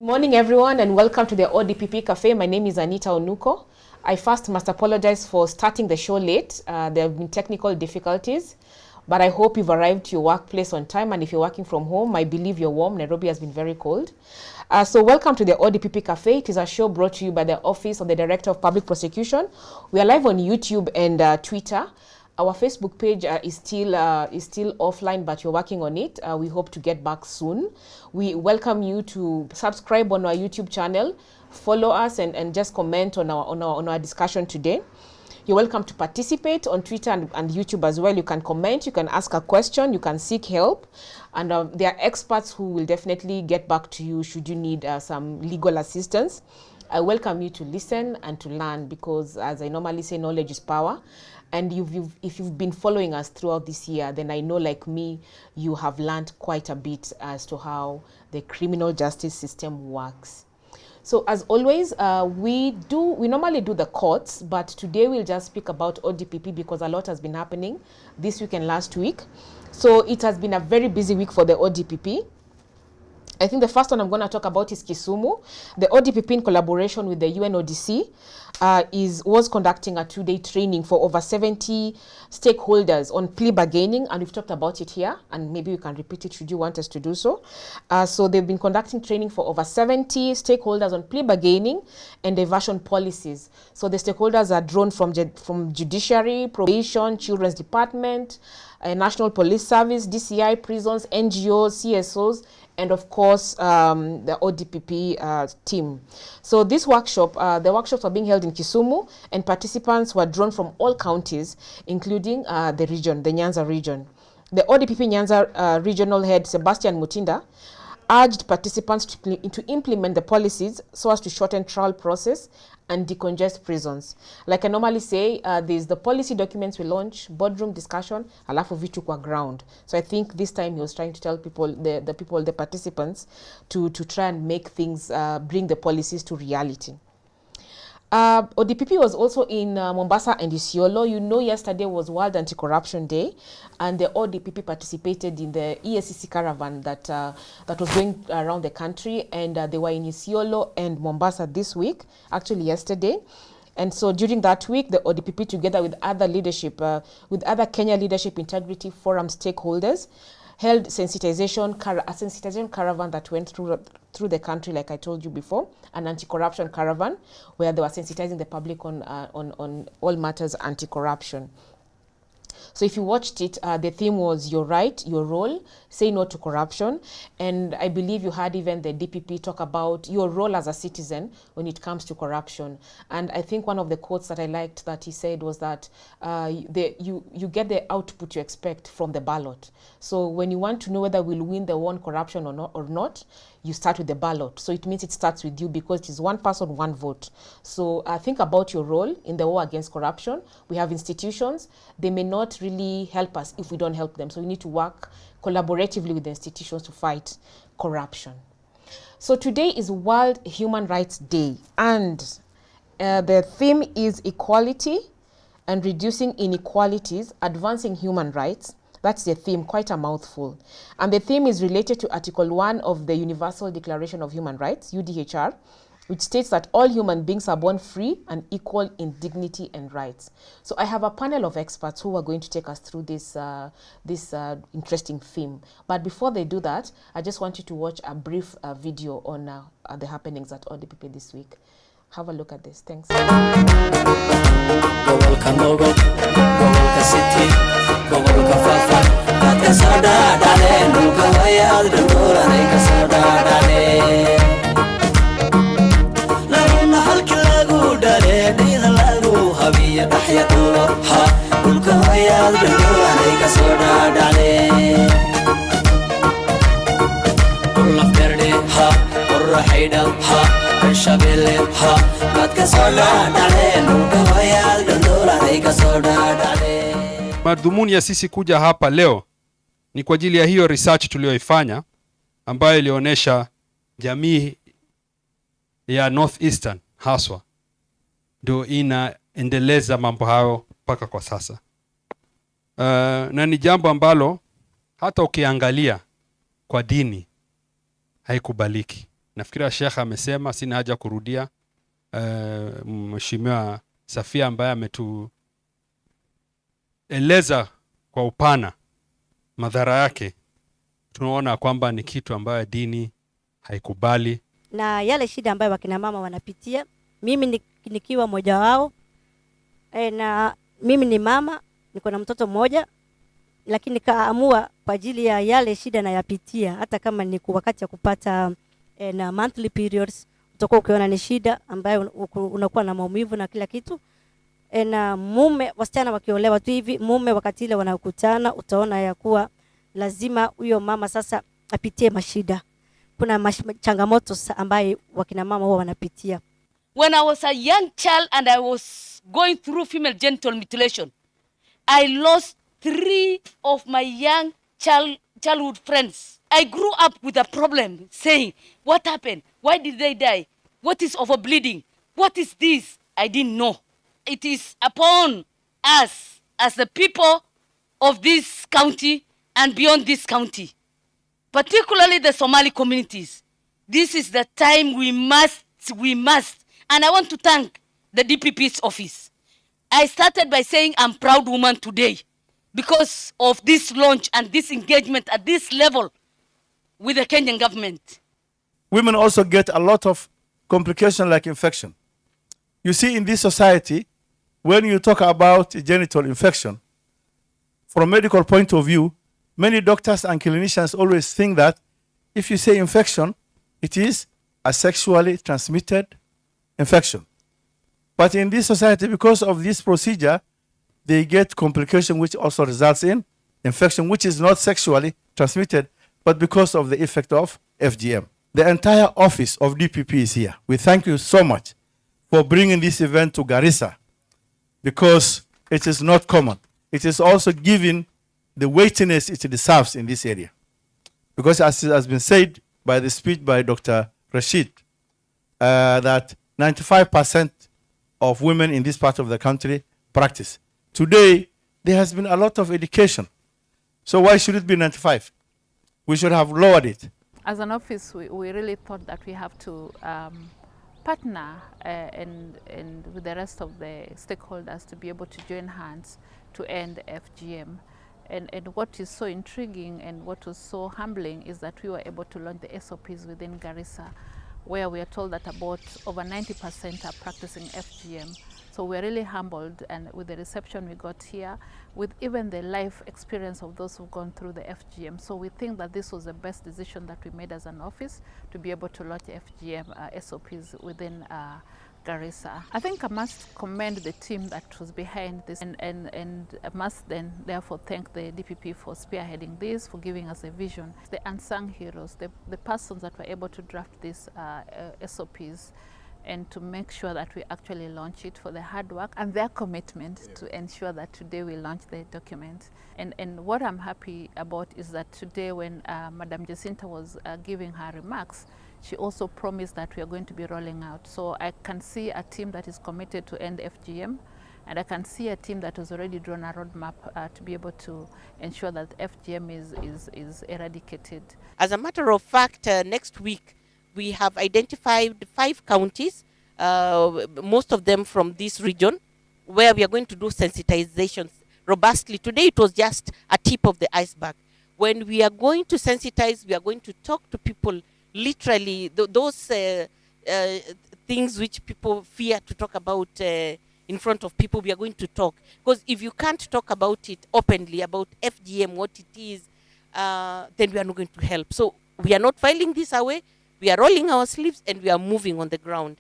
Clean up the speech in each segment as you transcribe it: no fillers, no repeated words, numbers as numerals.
Morning everyone and welcome to the ODPP Café. My name is Anita Onuko. I first must apologize for starting the show late. There have been technical difficulties, but I hope you've arrived to your workplace on time, and if you're working from home, I believe you're warm. Nairobi has been very cold. So welcome to the ODPP Café. It is a show brought to you by the Office of the Director of Public Prosecution. We are live on YouTube and Twitter. Our Facebook page is still offline, but you're working on it. We hope to get back soon. We welcome you to subscribe on our YouTube channel, follow us, and just comment on our discussion today. You're welcome to participate on Twitter and YouTube as well. You can comment, you can ask a question, you can seek help, and there are experts who will definitely get back to you should you need some legal assistance. I welcome you to listen and to learn, because as I normally say, knowledge is power. And if you've been following us throughout this year, then I know, like me, you have learned quite a bit as to how the criminal justice system works. So as always, we normally do the courts, but today we'll just speak about ODPP because a lot has been happening this week and last week. So it has been a very busy week for the ODPP. I think the first one I'm going to talk about is Kisumu. The ODPP, in collaboration with the UNODC, was conducting a 2-day training for over 70 stakeholders on plea bargaining, and we've talked about it here, and maybe we can repeat it should you want us to do so. So they've been conducting training for over 70 stakeholders on plea bargaining and diversion policies. So the stakeholders are drawn from judiciary, probation, children's department, National Police Service, DCI, prisons, NGOs, CSOs, and of course the ODPP team. So this workshop, the workshops are being held in Kisumu, and participants were drawn from all counties, including the region, the Nyanza region. The ODPP Nyanza regional head, Sebastian Mutinda, urged participants to implement the policies so as to shorten trial process and decongest prisons. Like I normally say, there's the policy documents we launch, boardroom discussion, alafu vitu kwa ground. So I think this time he was trying to tell people, the participants, to try and make things, bring the policies to reality. ODPP was also in Mombasa and Isiolo. You know, yesterday was World Anti-Corruption Day, and the ODPP participated in the EACC caravan that was going around the country, and they were in Isiolo and Mombasa this week, actually yesterday. And so during that week, the ODPP, together with other leadership, with other Kenya Leadership Integrity Forum stakeholders, held a sensitization caravan that went through the country, like I told you before, an anti-corruption caravan where they were sensitizing the public on all matters anti-corruption. So if you watched it, the theme was your right, your role, say no to corruption. And I believe you heard even the DPP talk about your role as a citizen when it comes to corruption. And I think one of the quotes that I liked that he said was that you get the output you expect from the ballot. So when you want to know whether we'll win the one corruption or not, you start with the ballot. So it means it starts with you, because it is one person, one vote. So think about your role in the war against corruption. We have institutions. They may not really help us if we don't help them. So we need to work collaboratively with the institutions to fight corruption. So today is World Human Rights Day, and the theme is equality and reducing inequalities, advancing human rights. That's the theme, quite a mouthful. And the theme is related to Article 1 of the Universal Declaration of Human Rights, UDHR, which states that all human beings are born free and equal in dignity and rights. So I have a panel of experts who are going to take us through this interesting theme. But before they do that, I just want you to watch a brief video on the happenings at ODPP this week. Have a look at this. Thanks. Madhumuni ya sisi kuja hapa leo ni kwa ajili ya hiyo research tuliyoifanya, ambayo ilionyesha jamii ya Northeastern haswa ndio inaendeleza mambo hayo mpaka kwa sasa. Na ni jambo ambalo hata ukiangalia kwa dini haikubaliki. Nafikiri Sheikh amesema, sina haja kurudia. Mheshimiwa Safia ambaye ametueleza kwa upana madhara yake, tunaona kwamba ni kitu ambayo dini haikubali. Na yale shida ambayo wakina mama wanapitia, mimi nikiwa mmoja wao, na mimi ni mama, niko na mtoto mmoja, lakini nikaamua kwa ajili ya yale shida na yapitia, hata kama ni wakati ya kupata na monthly periods, utakuwa ukiona ni shida ambayo unakuwa na maumivu na kila kitu. Na mume, wasichana wakiolewa tu hivi, mume wakati ile wanakutana, utaona ya kuwa lazima huyo mama sasa apitie mashida. Kuna changamoto ambaye wakina mama huwa wanapitia. When I was a young child and I was going through female genital mutilation, I lost 3 of my young childhood friends. I grew up with a problem saying, what happened? Why did they die? What is overbleeding? What is this? I didn't know. It is upon us as the people of this county and beyond this county, particularly the Somali communities. This is the time we must. And I want to thank the DPP's office. I started by saying I'm proud woman today because of this launch and this engagement at this level with the Kenyan government. Women also get a lot of complications like infection. You see, in this society, when you talk about genital infection, from a medical point of view, many doctors and clinicians always think that if you say infection, it is a sexually transmitted infection. But in this society, because of this procedure, they get complication which also results in infection, which is not sexually transmitted, but because of the effect of FGM. The entire office of DPP is here. We thank you so much for bringing this event to Garissa, because it is not common. It is also giving the weightiness it deserves in this area. Because as has been said by the speech by Dr. Rashid, that 95% of women in this part of the country practice. Today, there has been a lot of education. So why should it be 95? We should have lowered it. As an office, we really thought that we have to partner and with the rest of the stakeholders to be able to join hands to end FGM. And what is so intriguing and what was so humbling is that we were able to launch the SOPs within Garissa, where we are told that about over 90% are practicing FGM. So we're really humbled, and with the reception we got here, with even the life experience of those who've gone through the FGM. So we think that this was the best decision that we made as an office to be able to launch FGM SOPs within Garissa. I think I must commend the team that was behind this, and I must then therefore thank the DPP for spearheading this, for giving us a vision. The unsung heroes, the persons that were able to draft these SOPs and to make sure that we actually launch it, for the hard work and their commitment to ensure that today we launch the document. And what I'm happy about is that today when Madam Jacinta was giving her remarks, she also promised that we are going to be rolling out. So I can see a team that is committed to end FGM, and I can see a team that has already drawn a roadmap to be able to ensure that FGM is eradicated. As a matter of fact, next week we have identified 5 counties, most of them from this region, where we are going to do sensitizations robustly. Today it was just a tip of the iceberg. When we are going to sensitize, we are going to talk to people literally, those things which people fear to talk about in front of people, we are going to talk. Because if you can't talk about it openly, about FGM, what it is, then we are not going to help. So we are not filing this away, we are rolling our sleeves and we are moving on the ground.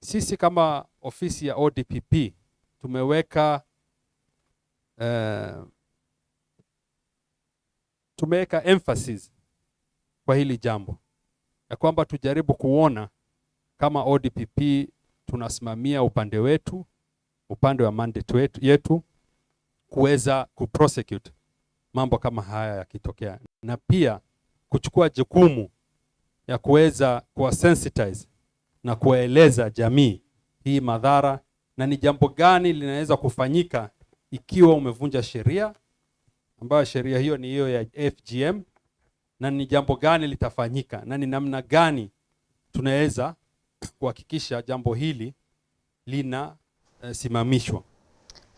Sisi kama ofisi ya ODPP tumeweka emphasis kwa hili jambo, ya kwamba tujaribu kuona kama ODPP tunasimamia upande wetu, upande wa mandate yetu, kuweza kuprosecute mambo kama haya yakitokea, na pia kuchukua jukumu ya kuweza kuwasensitize na kueleza jamii hii madhara na ni jambo gani linaweza kufanyika ikiwa umevunja sheria, ambayo sheria hiyo ni hiyo ya FGM, na ni jambo gani litafanyika na ni namna gani tunaweza kuhakikisha jambo hili lina simamishwa.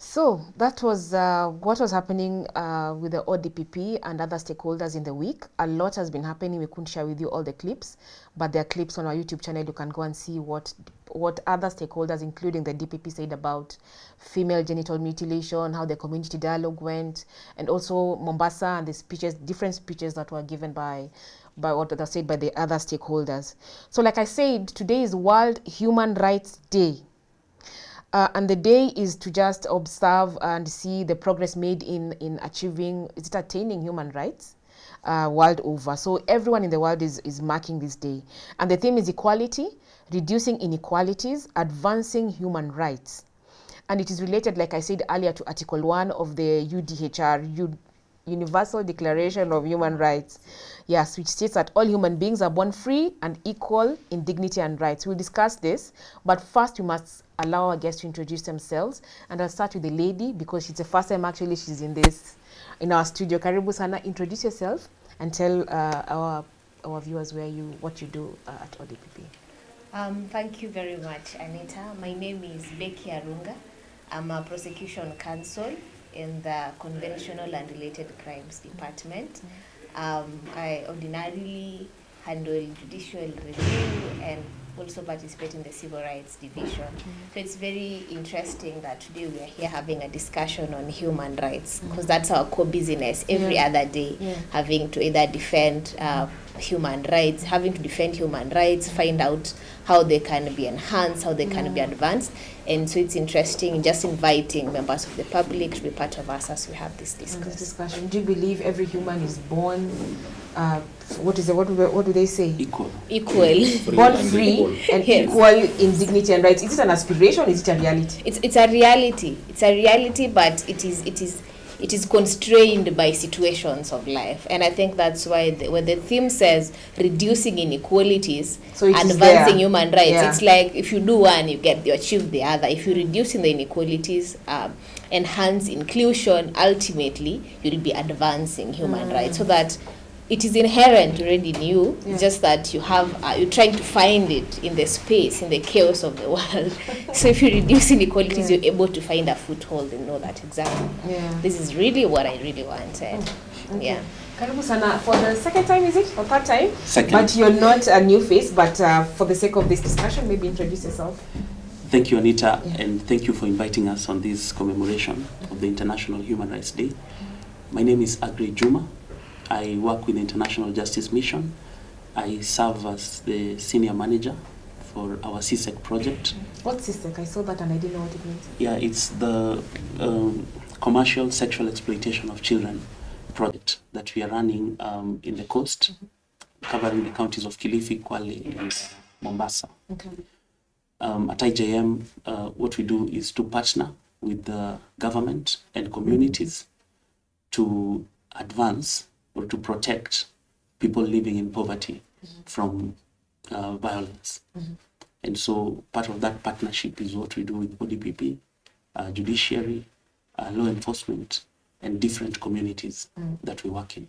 So that was what was happening with the ODPP and other stakeholders in the week. A lot has been happening. We couldn't share with you all the clips, but there are clips on our YouTube channel. You can go and see what other stakeholders, including the DPP, said about female genital mutilation, how the community dialogue went, and also Mombasa and the speeches, different speeches that were given by what they said by the other stakeholders. So like I said, today is World Human Rights Day. And the day is to just observe and see the progress made in attaining human rights world over. So everyone in the world is marking this day. And the theme is equality, reducing inequalities, advancing human rights. And it is related, like I said earlier, to Article 1 of the UDHR, Universal Declaration of Human Rights. Yes, which states that all human beings are born free and equal in dignity and rights. We'll discuss this, but first we must allow our guests to introduce themselves. And I'll start with the lady because it's the first time actually she's in our studio. Karibu sana, introduce yourself and tell our viewers what you do at ODPP. Thank you very much, Anita. My name is Becky Arunga. I'm a prosecution counsel in the Conventional and Related Crimes Department. I ordinarily handle judicial review and also participate in the Civil Rights Division. So it's very interesting that today we are here having a discussion on human rights, because that's our core business every other day, having to either defend human rights, find out how they can be enhanced, how they can be advanced. And so it's interesting just inviting members of the public to be part of us as we have this discussion. Do you believe every human is born, what do they say? Equal. Born free and equal in dignity and rights. Is it an aspiration? Is it a reality? It's a reality. It's a reality, but it is constrained by situations of life. And I think that's why when the theme says reducing inequalities, so advancing human rights, it's like if you do one, you achieve the other. If you reduce the inequalities, enhance inclusion, ultimately you'll be advancing human rights. So that it is inherent already in you. It's just that you're trying to find it in the space, in the chaos of the world. So if you reduce inequalities, you're able to find a foothold and know that exactly this is really what I really wanted. Karibu sana. For the second time, is it? Or third time? Second. But you're not a new face, but for the sake of this discussion, maybe introduce yourself. Thank you, Anita, and thank you for inviting us on this commemoration of the International Human Rights Day. My name is Agri Juma. I work with the International Justice Mission. I serve as the senior manager for our CSEC project. What's CSEC? I saw that and I didn't know what it means. Yeah, it's the Commercial Sexual Exploitation of Children project that we are running in the coast, covering the counties of Kilifi, Kwale, and Mombasa. Okay. At IJM, what we do is to partner with the government and communities to advance or to protect people living in poverty from violence. And so part of that partnership is what we do with ODPP, judiciary, law enforcement, and different communities that we work in.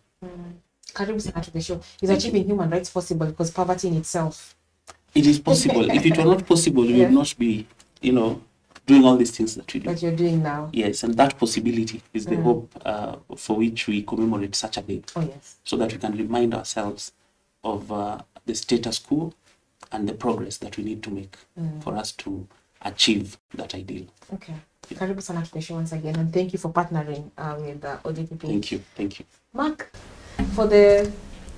Karibu sana to the show. Is achieving human rights possible? Because poverty in itself. It is possible. If it were not possible, we would not be, doing all these things that we do. That you're doing now. Yes, and that possibility is the hope for which we commemorate such a day. Oh, yes. So that we can remind ourselves of the status quo and the progress that we need to make for us to achieve that ideal. Okay. Karibu sana to the show once again, and thank you for partnering with ODPP. Thank you. Mark,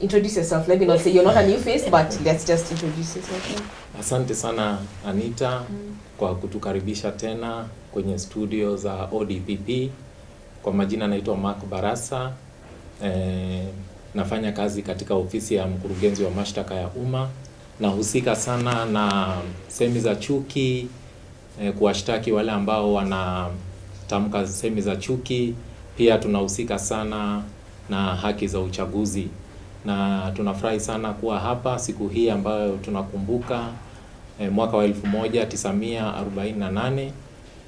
introduce yourself. Let me not say you're not a new face, but let's just introduce yourself. Asante sana Anita kwa kutukaribisha tena kwenye studio za ODPP. Kwa majina naitwa Mark Barasa. Nafanya kazi katika ofisi ya mkurugenzi wa mashtaka ya umma. Nahusika sana na semi za chuki, kuwashtaki wale ambao wanatamka semi za chuki. Pia tunahusika sana na haki za uchaguzi. Na tunafurahi sana kuwa hapa siku hii ambayo tunakumbuka mwaka wa 1948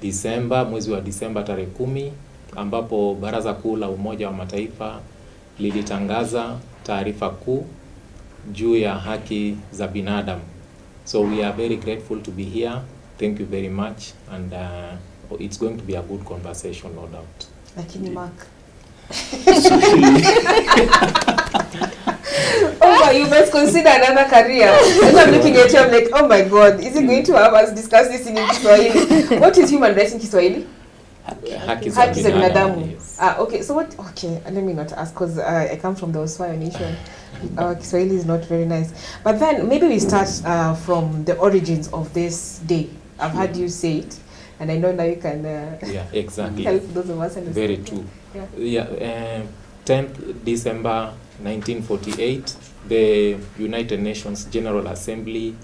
Disemba, mwezi wa Disemba tarehe 10, ambapo Baraza Kuu la Umoja wa Mataifa lilitangaza taarifa kuu juu ya haki za binadamu. So we are very grateful to be here. Thank you very much, and it's going to be a good conversation, no doubt. Lakini Mark. Oh, you must consider another career. When I'm looking at you, I'm like, oh my God, is he going to have us discuss this in Kiswahili? What is human rights in Kiswahili? Haki za binadamu. Yes. Okay, so what? Okay, let me not ask because I come from the Oswayo nation. Kiswahili is not very nice. But then maybe we start from the origins of this day. I've heard you say it, and I know now you can yeah, exactly. help those of us understand. Very true. Yeah, 10th December 1948, the United Nations General Assembly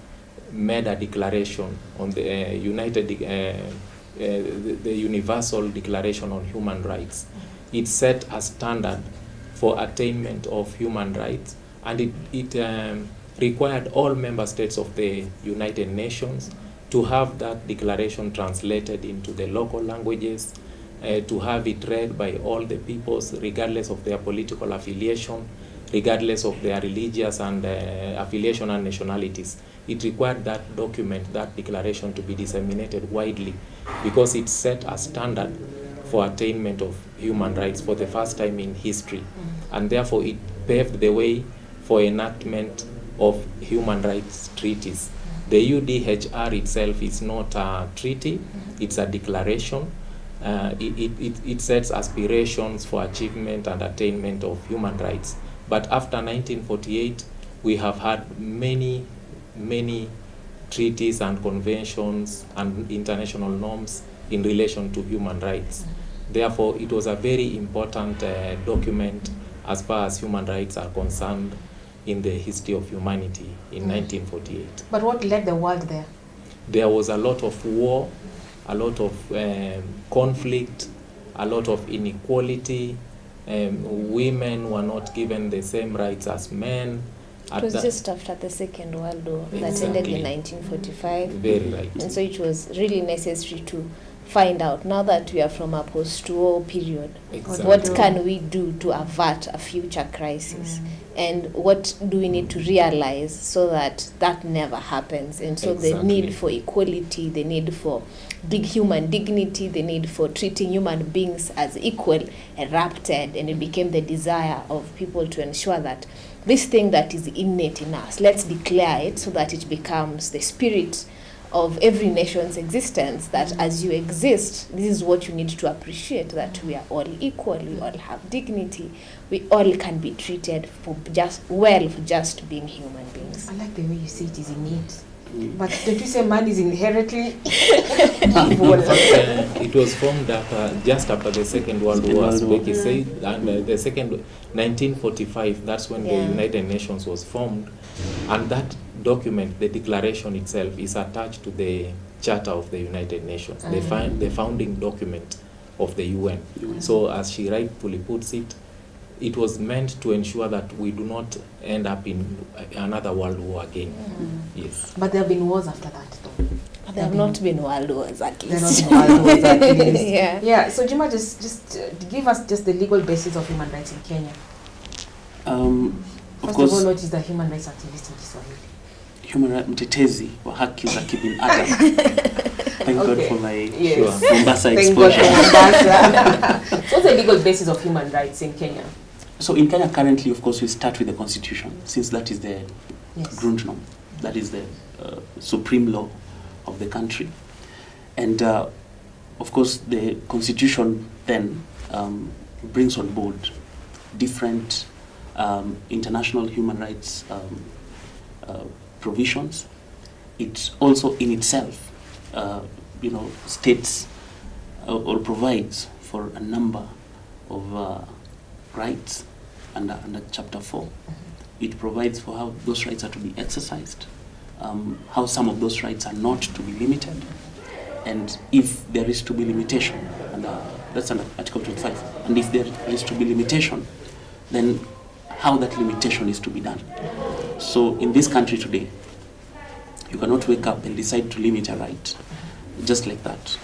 made a declaration on the the Universal Declaration on Human Rights. It set a standard for attainment of human rights, and it required all member states of the United Nations to have that declaration translated into the local languages, to have it read by all the peoples, regardless of their political affiliation, regardless of their religious and affiliation and nationalities. It required that document, that declaration, to be disseminated widely because it set a standard for attainment of human rights for the first time in history. And therefore it paved the way for enactment of human rights treaties. The UDHR itself is not a treaty, it's a declaration. It sets aspirations for achievement and attainment of human rights. But after 1948, we have had many treaties and conventions and international norms in relation to human rights. Therefore, it was a very important document as far as human rights are concerned in the history of humanity in 1948. But what led the world there? There was a lot of war, a lot of conflict, a lot of inequality. Women were not given the same rights as men. It was just after the Second World War that ended in 1945. Very right. And so it was really necessary to find out, now that we are from a post-war period, what can we do to avert a future crisis? And what do we need to realize so that that never happens? And so the need for equality, the need for big human dignity, the need for treating human beings as equal erupted, and it became the desire of people to ensure that this thing that is innate in us, let's declare it so that it becomes the spirit of every nation's existence, that as you exist, this is what you need to appreciate, that we are all equal, we all have dignity, we all can be treated for just being human beings. I like the way you say it is innate. But don't you say man is inherently evil? It was formed just after the Second World War, as Becky said, and the 1945, that's when the United Nations was formed, and that document, the declaration itself, is attached to the Charter of the United Nations, the founding document of the UN. So as she rightfully puts it, it was meant to ensure that we do not end up in another world war again. Yes. But there have been wars after that, though. There have not been world wars, at least. There have not been world wars, at least. Yeah. So Juma, just give us just the legal basis of human rights in Kenya. First of all, what is the human rights activist in Kiswahili? Human rights mtetezi wa haki za kibinadamu. Thank God for my Mombasa exposure. So what's the legal basis of human rights in Kenya? So in Kenya currently, of course, we start with the Constitution, since that is the Grundnorm, that is the supreme law of the country. And of course, the Constitution then brings on board different international human rights provisions. It also in itself, states or provides for a number of rights under Chapter 4. It provides for how those rights are to be exercised, how some of those rights are not to be limited, and if there is to be limitation, and that's under Article 25, and if there is to be limitation, then how that limitation is to be done. So in this country today, you cannot wake up and decide to limit a right just like that.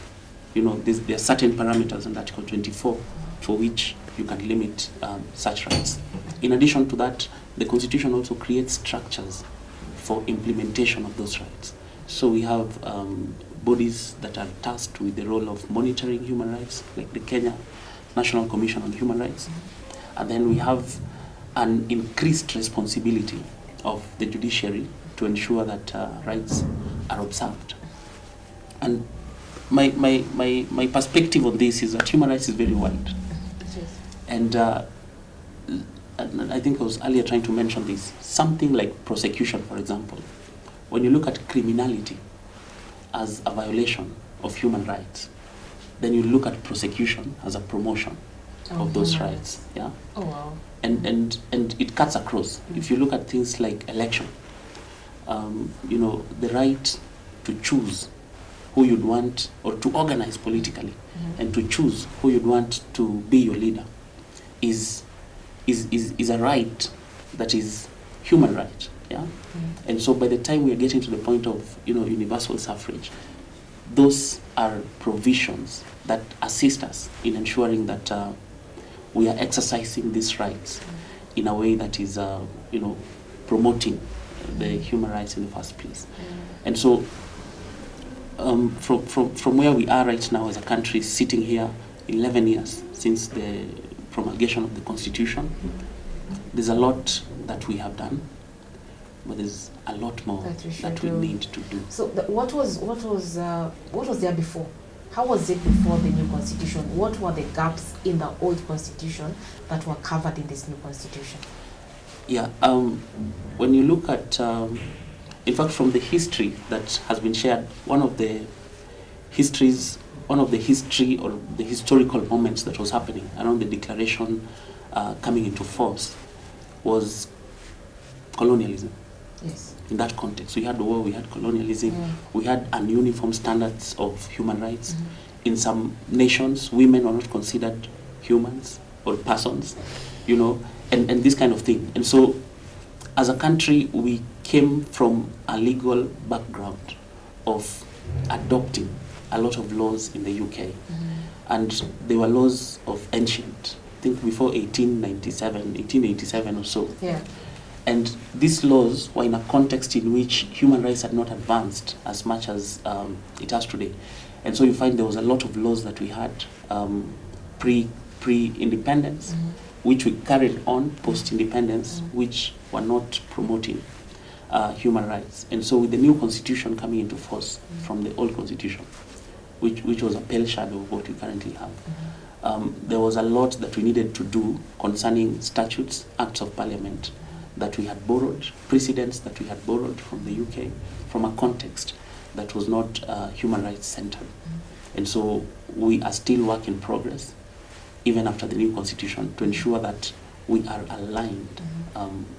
There are certain parameters in Article 24 for which you can limit such rights. In addition to that, the Constitution also creates structures for implementation of those rights. So we have bodies that are tasked with the role of monitoring human rights, like the Kenya National Commission on Human Rights. And then we have an increased responsibility of the judiciary to ensure that rights are observed. And my perspective on this is that human rights is very wide. And I think I was earlier trying to mention this. Something like prosecution, for example. When you look at criminality as a violation of human rights, then you look at prosecution as a promotion of those rights. Yeah. Oh wow. And it cuts across. If you look at things like election, the right to choose who you'd want, or to organize politically, and to choose who you'd want to be your leader, is a right that is human right. Yeah. And so by the time we are getting to the point of universal suffrage, those are provisions that assist us in ensuring that we are exercising these rights in a way that is promoting the human rights in the first place. And so from where we are right now as a country, sitting here 11 years since the promulgation of the Constitution, there's a lot that we have done, but there's a lot more that we need to do. So what was there before? How was it before the new Constitution? What were the gaps in the old Constitution that were covered in this new Constitution? Yeah, when you look at, in fact, from the history that has been shared, one of the history or the historical moments that was happening around the declaration coming into force was colonialism. Yes. In that context, we had war, we had colonialism, we had ununiform standards of human rights. In some nations, women were not considered humans or persons, and this kind of thing. And so, as a country, we came from a legal background of adopting a lot of laws in the UK. And they were laws of ancient, I think before 1887 or so. Yeah. And these laws were in a context in which human rights had not advanced as much as it has today. And so you find there was a lot of laws that we had pre-independence, which we carried on post-independence, which were not promoting human rights. And so with the new constitution coming into force from the old constitution, which was a pale shadow of what we currently have, there was a lot that we needed to do concerning statutes, acts of parliament, that we had borrowed, precedents that we had borrowed from the UK, from a context that was not human rights centered. And so we are still work in progress, even after the new constitution, to ensure that we are aligned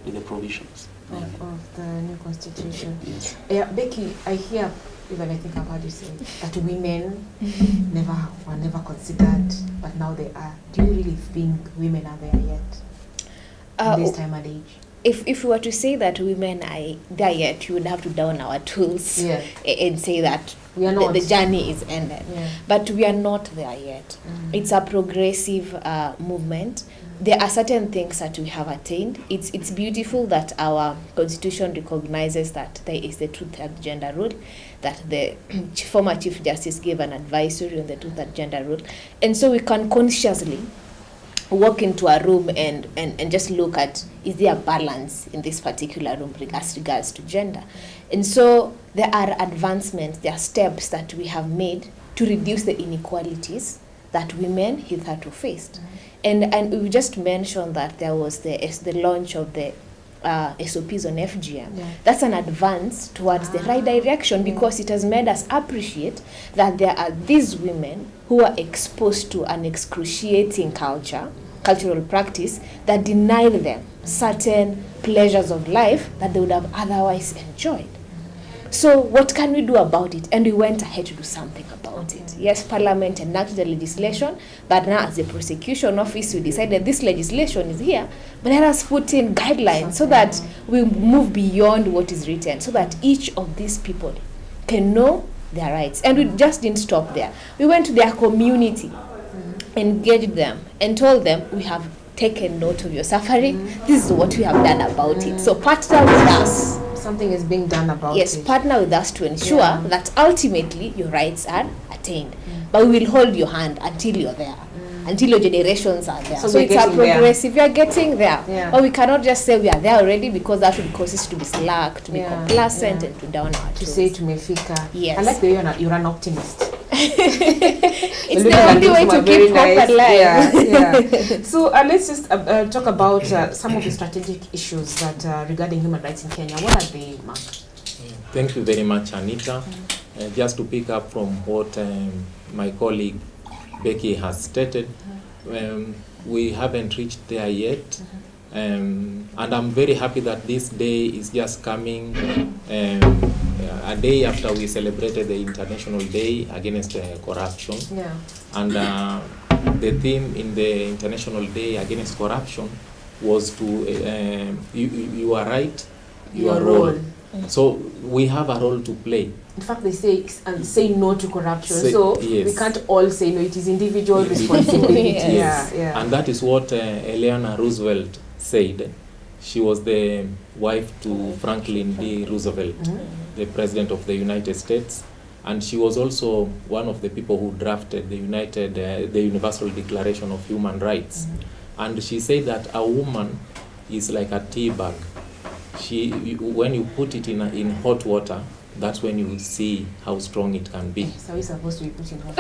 with the provisions of the new constitution. Yes. Yeah, Becky, I hear, even I think I've heard you say, that women were never considered, but now they are. Do you really think women are there yet? In this time and age? If we were to say that women are there yet, you would have to down our tools and say that we are not. The journey is ended. Yeah. But we are not there yet. It's a progressive movement. There are certain things that we have attained. It's beautiful that our constitution recognizes that there is the truth and gender rule, that the former Chief Justice gave an advisory on the truth and gender rule. And so we can consciously walk into a room and just look at, is there a balance in this particular room as regards to gender? And so there are advancements, there are steps that we have made to reduce the inequalities that women hitherto faced. And we just mentioned that there was the launch of the SOPs on FGM. Yeah. That's an advance towards the right direction, because it has made us appreciate that there are these women who are exposed to an excruciating cultural practice that denied them certain pleasures of life that they would have otherwise enjoyed. So what can we do about it? And we went ahead to do something about it. Yes, Parliament enacted the legislation, but now as the prosecution office, we decided this legislation is here, but let us put in guidelines so that we move beyond what is written, so that each of these people can know their rights. And we just didn't stop there. We went to their community, engaged them, and told them, we have taken note of your suffering. This is what we have done about it. So partner with us something is being done about yes, it. partner with us to ensure Yeah. that ultimately your rights are attained. But we will hold your hand until you're there, until your generations are there. So So we're it's a getting there. progressive. We are getting there. Yeah. But we cannot just say we are there already, because that would cause us to be slack, to be Yeah, complacent, yeah. and to down our To toes. say tumefika. Yes. I like the way you're an optimist. It's Looking the at only things way from a to very keep hope nice- alive. Yeah. So let's just talk about some of the strategic issues that regarding human rights in Kenya. What are they, Mark? Thank you very much, Anita. Just to pick up from what my colleague Becky has stated, we haven't reached there yet. And I'm very happy that this day is just coming a day after we celebrated the International Day Against Corruption. Yeah. And the theme in the International Day Against Corruption was to, you are right, Your role. So we have a role to play. In fact, they say no to corruption. So yes. we can't all say no. It is individual responsibility. Yes. Yeah. And that is what Eleanor Roosevelt said. She was the wife to Franklin D. Roosevelt, the President of the United States. And she was also one of the people who drafted the Universal Declaration of Human Rights. And she said that a woman is like a tea bag. When you put it in hot water, that's when you see how strong it can be. So we're supposed to be putting hot.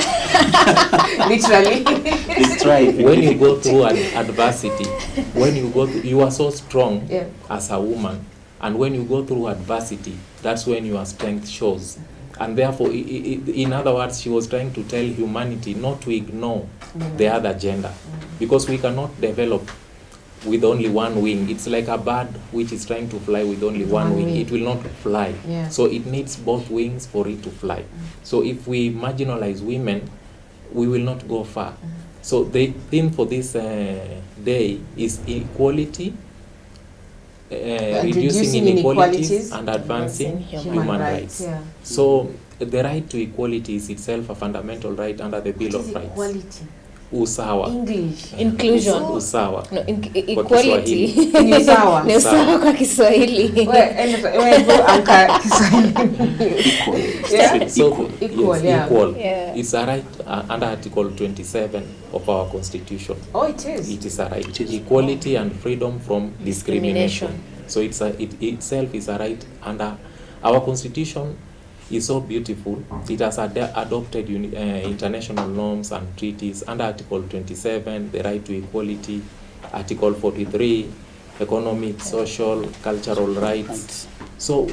Literally. It's right. When you go through adversity, you are so strong Yeah. as a woman, and when you go through adversity, that's when your strength shows. And therefore, in other words, she was trying to tell humanity not to ignore the other gender, because we cannot develop with only one wing. It's like a bird which is trying to fly with only one wing. It will not fly. Yeah. So it needs both wings for it to fly. So if we marginalize women, we will not go far. So the theme for this day is equality, reducing inequalities and advancing human rights. Yeah. So the right to equality is itself a fundamental right under the Bill of Rights. Equality. Usawa. English. Inclusion. Usawa. No, Kwa equality. Kiswahili. Ni sawa. Ni usawa kwa Kiswahili. Wewe go anka Kiswahili. Yeah. So, Equal, yes, yeah. equal. Yeah. It's a right under Article 27 of our Constitution. Oh, it is. It is a right. Equality and freedom from discrimination. So it itself is a right under our Constitution. Is so beautiful. It has adopted international norms and treaties under Article 27, the right to equality, Article 43, economic, social, cultural rights. So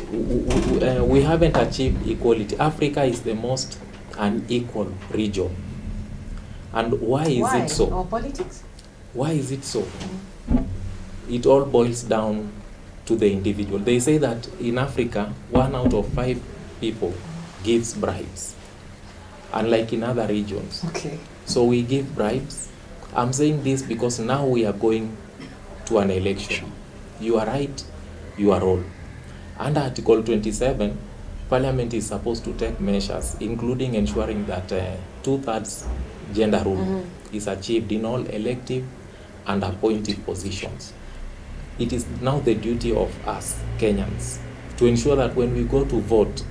we haven't achieved equality. Africa is the most unequal region. And why is it so? Our politics? Why is it so? It all boils down to the individual. They say that in Africa, 1 out of 5 people gives bribes, unlike in other regions. Okay. So we give bribes. I'm saying this because now we are going to an election. You are right, you are wrong. Under Article 27, Parliament is supposed to take measures, including ensuring that 2/3 gender rule is achieved in all elective and appointed positions. It is now the duty of us, Kenyans, to ensure that when we go to vote,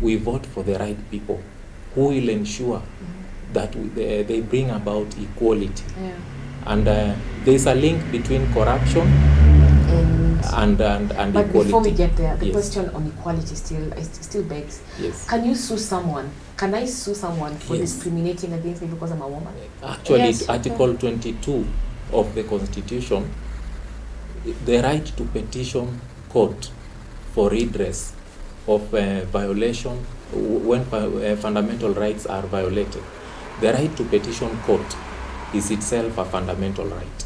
we vote for the right people who will ensure that they bring about equality. Yeah. And there's a link between corruption and But equality. before we get there, the Yes. question on equality still begs. Yes. Can you sue someone? Can I sue someone for Yes. discriminating against me because I'm a woman? Actually, Yes, Article 22 of the Constitution, the right to petition court for redress of violation when fundamental rights are violated. The right to petition court is itself a fundamental right.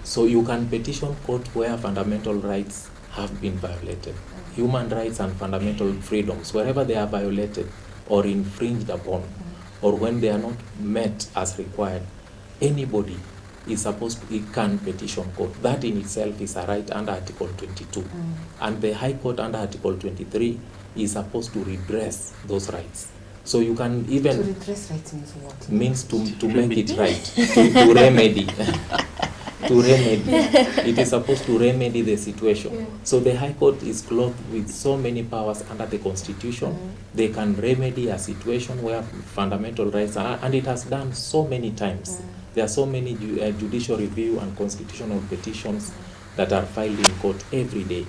So you can petition court where fundamental rights have been violated. Human rights and fundamental freedoms, wherever they are violated or infringed upon, or when they are not met as required, anybody is supposed to, can petition court. That in itself is a right under Article 22. And the High Court under Article 23 is supposed to redress those rights. So you can even... To redress rights means what? Means to make it right, to remedy. to remedy. It is supposed to remedy the situation. Yeah. So the High Court is clothed with so many powers under the Constitution. They can remedy a situation where fundamental rights are, and it has done so many times. There are so many judicial review and constitutional petitions that are filed in court every day,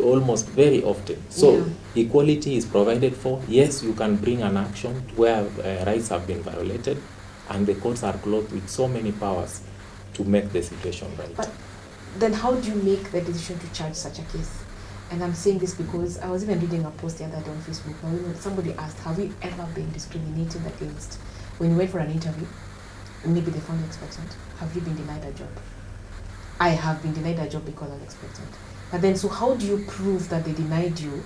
almost very often. So equality is provided for. Yes, you can bring an action where rights have been violated, and the courts are clothed with so many powers to make the situation right. But then how do you make the decision to charge such a case? And I'm saying this because I was even reading a post the other day on Facebook where somebody asked, have we ever been discriminated against when you went for an interview? Maybe they found you expectant. Have you been denied a job? I have been denied a job because I was expectant. But then, so how do you prove that they denied you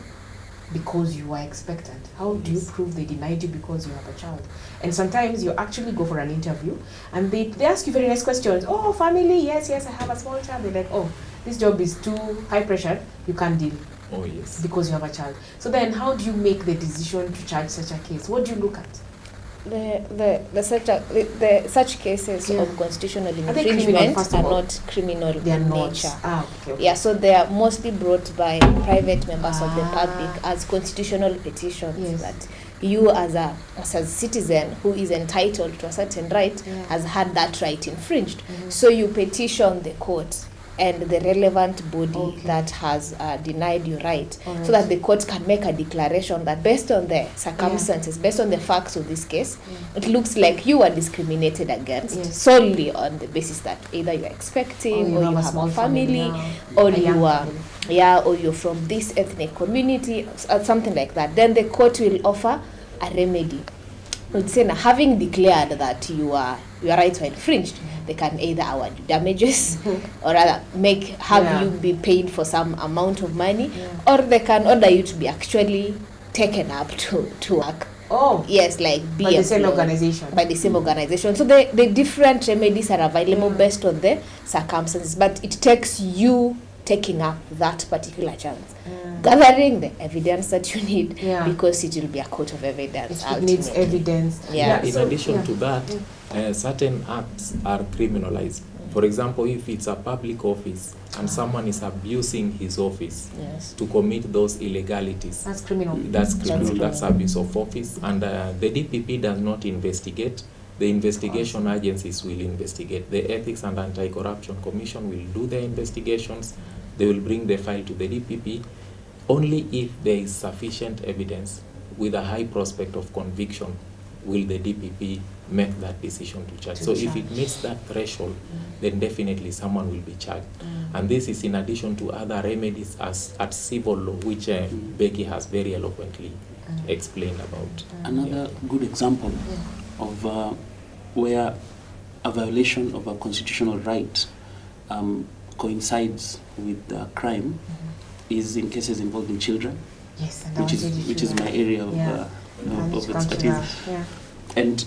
because you were expectant? How do you prove they denied you because you have a child? And sometimes you actually go for an interview and they ask you very nice questions. Oh, family, yes, I have a small child. They're like, oh, this job is too high pressure, you can't deal. Oh, yes. Because you have a child. So then how do you make the decision to charge such a case? What do you look at? Such cases of constitutional Are they criminal, infringement first are of all? not criminal They are in not. nature. Okay. Yeah, so they are mostly brought by private members of the public as constitutional petitions that you as a citizen who is entitled to a certain right has had that right infringed. So you petition the court and the relevant body that has denied you right, so that the court can make a declaration that based on the circumstances, based on the facts of this case, it looks like you are discriminated against solely on the basis that either you are expecting or you have a family or you are or you're from this ethnic community or something like that. Then the court will offer a remedy. It's saying, having declared that your rights were infringed, they can either award you damages or rather have you be paid for some amount of money, or they can order you to be actually taken up to work. Oh, yes, like be by the same organization. By the same organization. So the different remedies are available based on the circumstances, but it takes you taking up that particular chance, gathering the evidence that you need, because it will be a court of evidence. It needs evidence. In addition to that, certain acts are criminalized. For example, if it's a public office and someone is abusing his office to commit those illegalities, that's criminal. That's criminal. That's abuse of office. And the DPP does not investigate. The investigation agencies will investigate. The Ethics and Anti-Corruption Commission will do the investigations. They will bring the file to the DPP. Only if there is sufficient evidence with a high prospect of conviction will the DPP make that decision to charge. So if it meets that threshold, then definitely someone will be charged. And this is in addition to other remedies at civil law, which Becky has very eloquently explained about. Another good example of where a violation of a constitutional right coincides with crime is in cases involving children, which is my area of expertise. And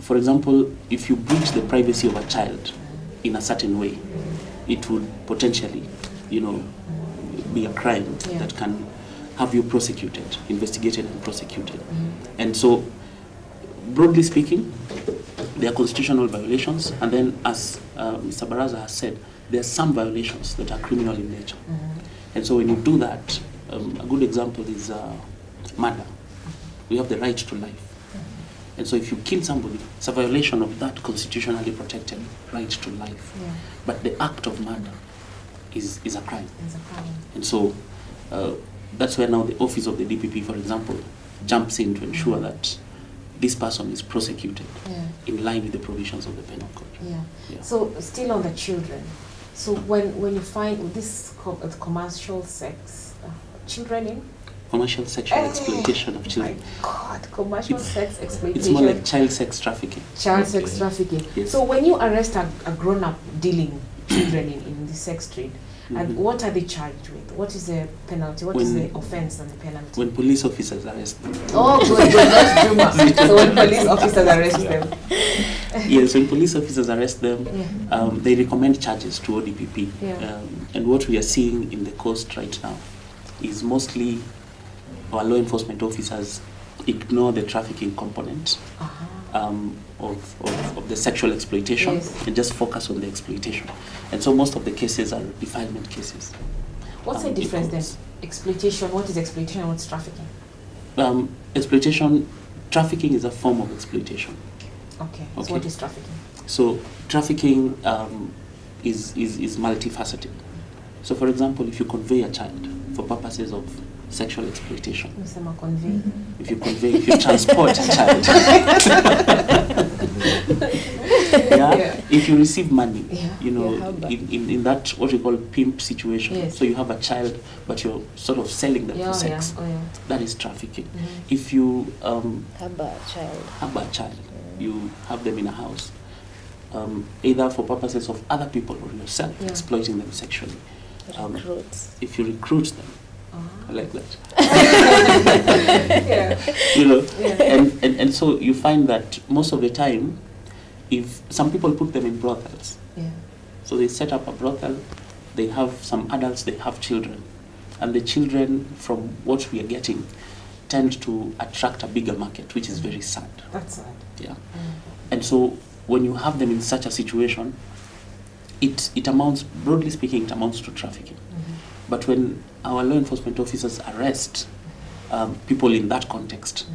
for example, if you breach the privacy of a child in a certain way, it would potentially, be a crime that can have you prosecuted, investigated and prosecuted. And so, broadly speaking, there are constitutional violations, and then as Mr. Baraza has said, there are some violations that are criminal in nature. And so when you do that, a good example is murder. We have the right to life. And so if you kill somebody, it's a violation of that constitutionally protected right to life. But the act of murder is a crime. And so that's where now the office of the DPP, for example, jumps in to ensure that this person is prosecuted in line with the provisions of the penal code. So still on the children. So when you find this commercial sex, children in? Commercial sexual exploitation of children. My God, commercial sex exploitation. It's more like child sex trafficking. Child sex trafficking. Yes. So when you arrest a grown-up dealing children in the sex trade, and what are they charged with? What is the penalty? What is the offense and the penalty? When police officers arrest them. Oh, good, that's Juma. So when police officers arrest them. Yes, when police officers arrest them, they recommend charges to ODPP. And what we are seeing in the coast right now is mostly our law enforcement officers ignore the trafficking component of the sexual exploitation, Yes. and just focus on the exploitation. And so most of the cases are defilement cases. What's the difference then? Exploitation, what is exploitation and what's trafficking? Exploitation, trafficking is a form of exploitation. Okay, so Okay. what is trafficking? So trafficking is multifaceted. So for example, if you convey a child for purposes of sexual exploitation, Msema convey. if you transport a child, if you receive money, you know, in that what we call pimp situation. Yes. So you have a child, but you're sort of selling them for sex. That is trafficking. If you Have a child. you have them in a house, either for purposes of other people or yourself, exploiting them sexually. Recruits. If you recruit them, I like that. Yeah. You know, and so you find that most of the time, if some people put them in brothels, so they set up a brothel, they have some adults, they have children, and the children, from what we are getting, tend to attract a bigger market, which is very sad. That's sad. Yeah. And so when you have them in such a situation, it amounts, broadly speaking, it amounts to trafficking. But when our law enforcement officers arrest people in that context,